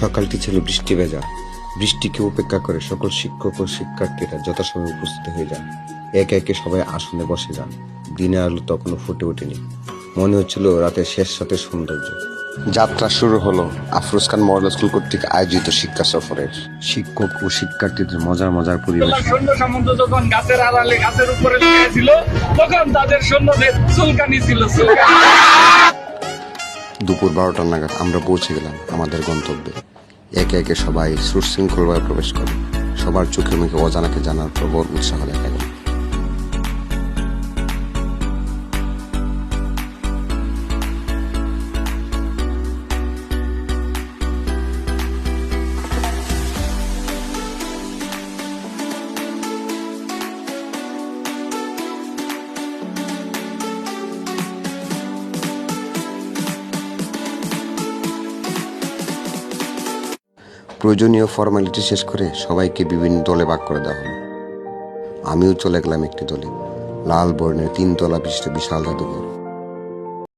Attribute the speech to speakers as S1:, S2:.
S1: সকালটি ছিল বৃষ্টি ভেজা। বৃষ্টিকে উপেক্ষা করে সকল শিক্ষক ও শিক্ষার্থীরা যথাসময়ে উপস্থিত হয়ে যান। একে একে সবাই আসনে বসে যান। দিনের আলো তখনও ফুটে ওঠেনি। মনে হচ্ছিল রাতের শেষ রাতের সৌন্দর্য। যাত্রা শুরু হলো আফরোজ খান মডেল স্কুল কর্তৃক আয়োজিত শিক্ষা সফরের। শিক্ষক ও শিক্ষার্থীদের মজার মজার পরিবেশ।
S2: সৈন্য সামন্ত যখন গাছের আড়ালে গাছের উপরে ছিল তখন তাদের সৈন্যদের চুলকানি ছিল।
S1: দুপুর 12টা নাগাদ আমরা পৌঁছে গেলাম আমাদের গন্তব্যে। একে একে সবাই সুশৃঙ্খলভাবে প্রবেশ করে। সবার চোখে মুখে অজানাকে জানার প্রবল উৎসাহ দেখা গেল। প্রয়োজনীয় ফর্মালিটি শেষ করে সবাইকে বিভিন্ন দলে ভাগ করে দেওয়া হলো। আমিও চলে গেলাম একটি দলে। লাল বর্ণের 3 তলা বিশিষ্ট বিশাল জাদুঘর।